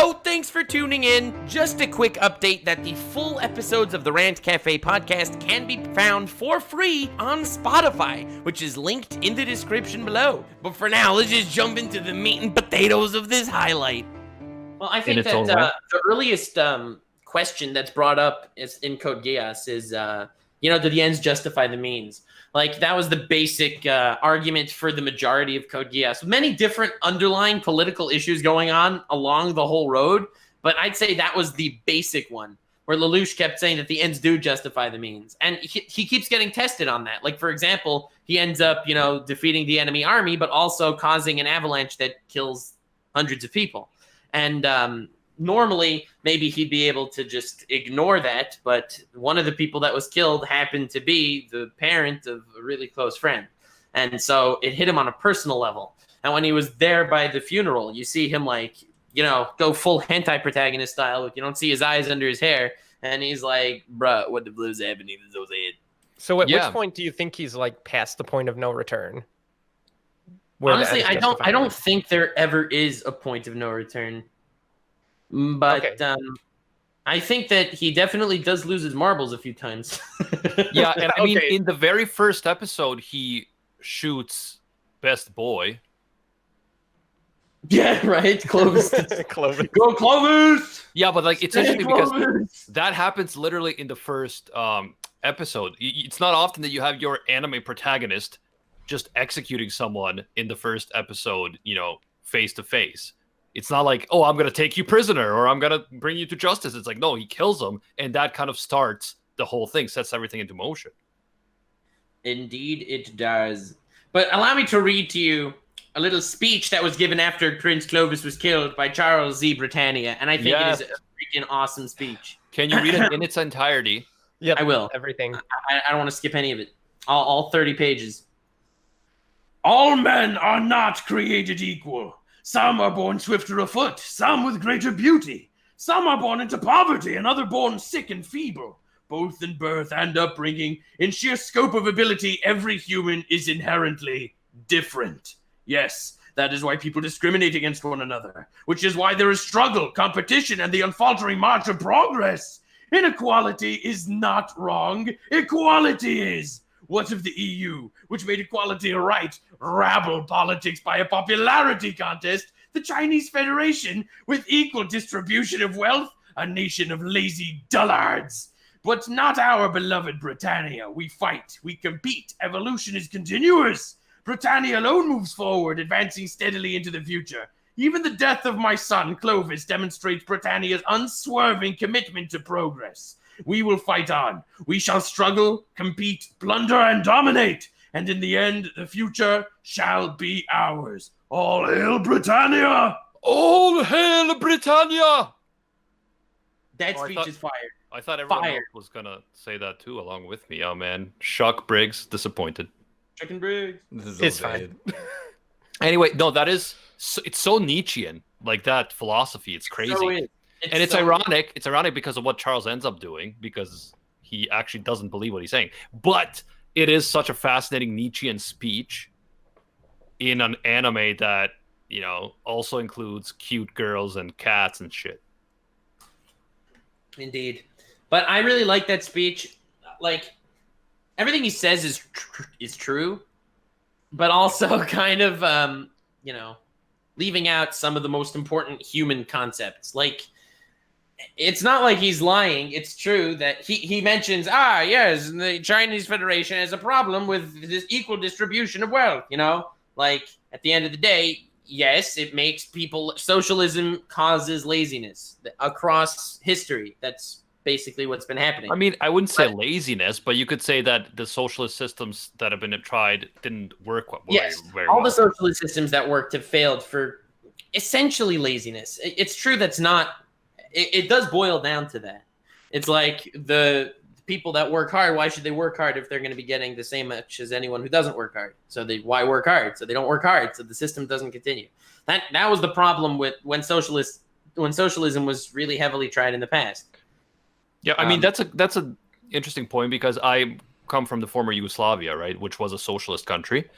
So thanks for tuning in. Just a quick update that the full episodes of the Rant Cafe podcast can be found for free on Spotify, which is linked in the description below. But for now, let's just jump into the meat and potatoes of this highlight. Well, I think that the earliest question that's brought up in Code Geass is, do the ends justify the means? Like, that was the basic argument for the majority of Code Geass. Many different underlying political issues going on along the whole road, but I'd say that was the basic one, where Lelouch kept saying that the ends do justify the means. And he keeps getting tested on that. Like, for example, he ends up, defeating the enemy army, but also causing an avalanche that kills hundreds of people. And normally, maybe he'd be able to just ignore that, but one of the people that was killed happened to be the parent of a really close friend. And so it hit him on a personal level. And when he was there by the funeral, you see him go full hentai protagonist style. You don't see his eyes under his hair. And he's like, bruh, what the blues happening to those head? So at which point do you think he's past the point of no return? Honestly, I don't think there ever is a point of no return. But okay. I think that he definitely does lose his marbles a few times. Yeah, and I mean, in the very first episode, he shoots Best Boy. Yeah, right? Clovis. Clovis. Go Clovis! Yeah, but it's interesting because that happens literally in the first episode. It's not often that you have your anime protagonist just executing someone in the first episode, face to face. It's not like, oh, I'm going to take you prisoner or I'm going to bring you to justice. It's like, no, he kills him. And that kind of starts the whole thing, sets everything into motion. Indeed, it does. But allow me to read to you a little speech that was given after Prince Clovis was killed by Charles Z. Britannia. And I think it is a freaking awesome speech. Can you read it in its entirety? Yeah, I will. Everything. I don't want to skip any of it. All 30 pages. All men are not created equal. Some are born swifter of foot, some with greater beauty. Some are born into poverty, and other born sick and feeble. Both in birth and upbringing, in sheer scope of ability, every human is inherently different. Yes, that is why people discriminate against one another, which is why there is struggle, competition, and the unfaltering march of progress. Inequality is not wrong. Equality is. What of the EU, which made equality a right, rabble politics by a popularity contest? The Chinese Federation, with equal distribution of wealth, a nation of lazy dullards. But not our beloved Britannia. We fight, we compete, evolution is continuous. Britannia alone moves forward, advancing steadily into the future. Even the death of my son, Clovis, demonstrates Britannia's unswerving commitment to progress. We will fight on. We shall struggle, compete, plunder, and dominate. And in the end, the future shall be ours. All hail Britannia! All hail Britannia! That speech is fired. I thought everyone else was going to say that too, along with me. Oh, man. Shock Briggs, disappointed. Chicken Briggs. It's fine. Anyway, no, it's so Nietzschean, that philosophy. It's crazy. So It's ironic. It's ironic because of what Charles ends up doing, because he actually doesn't believe what he's saying. But it is such a fascinating Nietzschean speech in an anime that, also includes cute girls and cats and shit. Indeed. But I really like that speech. Everything he says is true, but also kind of, leaving out some of the most important human concepts. It's not like he's lying. It's true that he mentions, yes, the Chinese Federation has a problem with this equal distribution of wealth, at the end of the day, yes, it makes people, socialism causes laziness across history. That's basically what's been happening. I mean, I wouldn't say laziness, but you could say that the socialist systems that have been tried didn't work very well. All the socialist systems that worked have failed for essentially laziness. It's true that's not... It does boil down to that. It's like the people that work hard, why should they work hard if they're going to be getting the same much as anyone who doesn't work hard? So why work hard? So they don't work hard, so the system doesn't continue. That was the problem with when socialism was really heavily tried in the past. Yeah, I mean, that's a interesting point, because I come from the former Yugoslavia, right, which was a socialist country.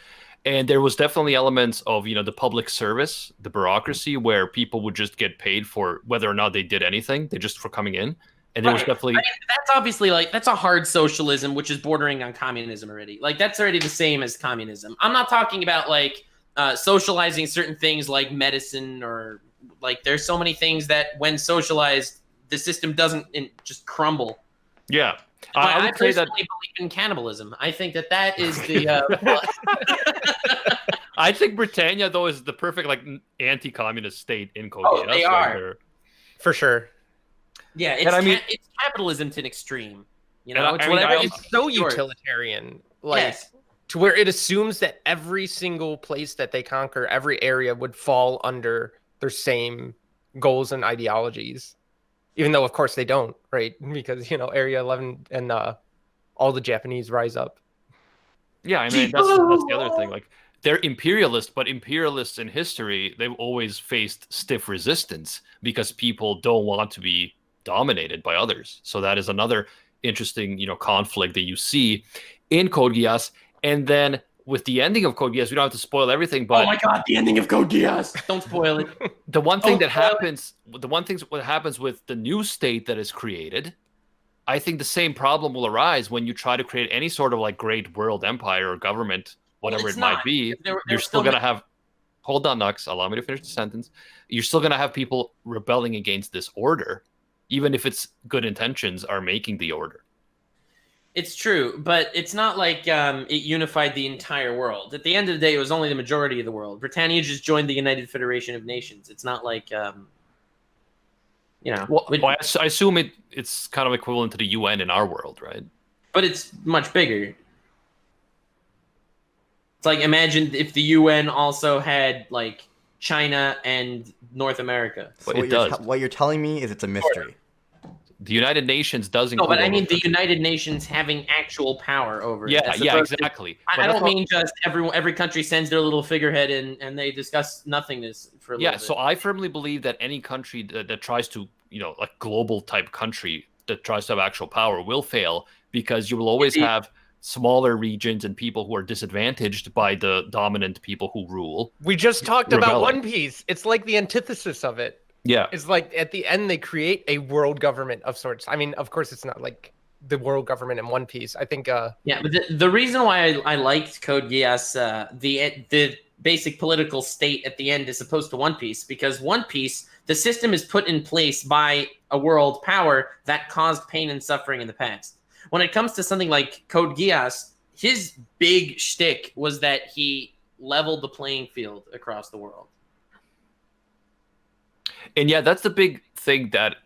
And there was definitely elements of, the public service, the bureaucracy, where people would just get paid for whether or not they did anything, they just for coming in. And there was definitely that's obviously like that's a hard socialism, which is bordering on communism already. Like that's already the same as communism. I'm not talking about like socializing certain things like medicine or like there's so many things that when socialized, the system doesn't just crumble. Yeah. I would say that believe in cannibalism. I think that is the. I think Britannia though is the perfect like anti-communist state in Code Oh, they are for sure. Yeah, it's capitalism to an extreme. It's so utilitarian, like to where it assumes that every single place that they conquer, every area would fall under their same goals and ideologies. Even though, of course, they don't, right? Because, Area 11 and all the Japanese rise up. Yeah, I mean, that's the other thing. Like, they're imperialist, but imperialists in history, they've always faced stiff resistance because people don't want to be dominated by others. So that is another interesting, conflict that you see in Code Geass. And then with the ending of Code Geass, we don't have to spoil everything, but oh my god, the ending of Code Geass! Don't spoil it. The one thing what happens with the new state that is created, I think the same problem will arise when you try to create any sort of like great world empire or government, whatever it might be. You're still going to have. Hold on, Nux. Allow me to finish the sentence. You're still going to have people rebelling against this order, even if its good intentions are making the order. It's true, but it's not like it unified the entire world. At the end of the day, it was only the majority of the world. Britannia just joined the United Federation of Nations. It's not like, Well, I assume it's kind of equivalent to the UN in our world, right? But it's much bigger. It's like, imagine if the UN also had, like, China and North America. So what you're telling me is it's a mystery. The United Nations doesn't. No, but I mean the United Nations having actual power over it. Yeah, exactly. I don't mean just every country sends their little figurehead and they discuss nothingness for a little bit. So I firmly believe that any country that tries to, like global type country that tries to have actual power will fail because you will always have smaller regions and people who are disadvantaged by the dominant people who rule. We just talked about One Piece. It's like the antithesis of it. Yeah. It's like at the end they create a world government of sorts. I mean, of course, it's not like the world government in One Piece. I think. Yeah, but the reason why I liked Code Geass, the basic political state at the end is opposed to One Piece, because One Piece, the system is put in place by a world power that caused pain and suffering in the past. When it comes to something like Code Geass, his big shtick was that he leveled the playing field across the world. And yeah, that's the big thing that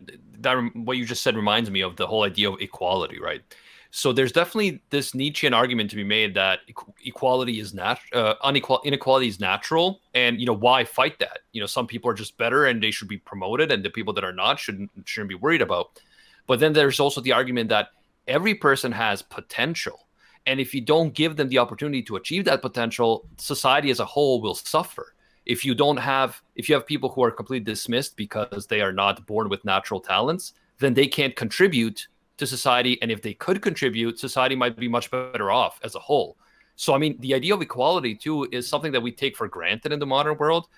what you just said reminds me of the whole idea of equality, right? So there's definitely this Nietzschean argument to be made that equality is inequality is natural, and why fight that? Some people are just better and they should be promoted, and the people that are not shouldn't be worried about. But then there's also the argument that every person has potential, and if you don't give them the opportunity to achieve that potential, society as a whole will suffer. If you have people who are completely dismissed because they are not born with natural talents, then they can't contribute to society. And if they could contribute, society might be much better off as a whole. So, I mean, the idea of equality, too, is something that we take for granted in the modern world,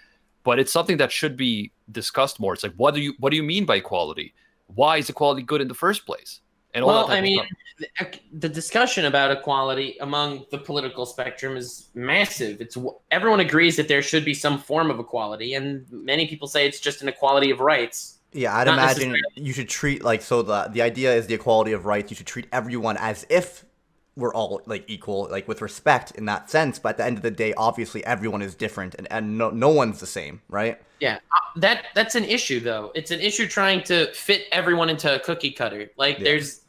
but it's something that should be discussed more. It's like, what do you mean by equality? Why is equality good in the first place? And all that the discussion about equality among the political spectrum is massive. Everyone agrees that there should be some form of equality, and many people say it's just an equality of rights. Yeah, I'd imagine you should treat the idea is the equality of rights. You should treat everyone as if we're all like equal, like with respect in that sense. But at the end of the day, obviously everyone is different, and no one's the same, right? Yeah, that's an issue though. It's an issue trying to fit everyone into a cookie cutter. Like there's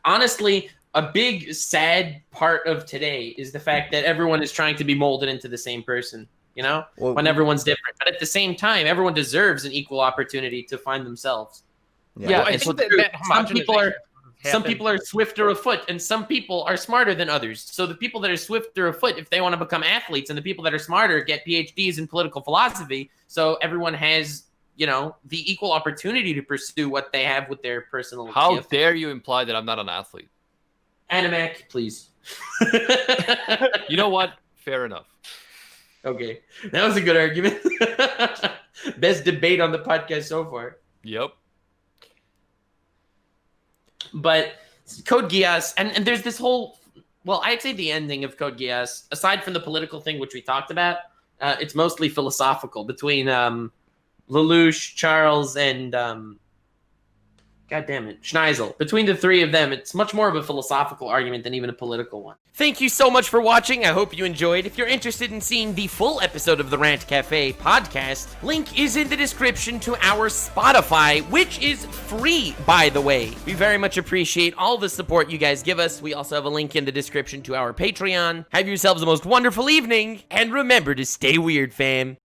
honestly a big sad part of today is the fact that everyone is trying to be molded into the same person. When everyone's different, but at the same time, everyone deserves an equal opportunity to find themselves. Yeah, I think that some people are swifter of foot, and some people are smarter than others. So the people that are swifter of foot, if they want to become athletes, and the people that are smarter get PhDs in political philosophy, so everyone has, the equal opportunity to pursue what they have with their personal How gift. dare you imply that I'm not an athlete? Animac, please. You know what? Fair enough. Okay, that was a good argument. Best debate on the podcast so far. Yep. But Code Geass, and there's this whole, well, I'd say the ending of Code Geass, aside from the political thing which we talked about, it's mostly philosophical between Lelouch, Charles, and God damn it, Schneisel. Between the three of them, it's much more of a philosophical argument than even a political one. Thank you so much for watching. I hope you enjoyed. If you're interested in seeing the full episode of the Rant Cafe podcast, link is in the description to our Spotify, which is free, by the way. We very much appreciate all the support you guys give us. We also have a link in the description to our Patreon. Have yourselves the most wonderful evening, and remember to stay weird, fam.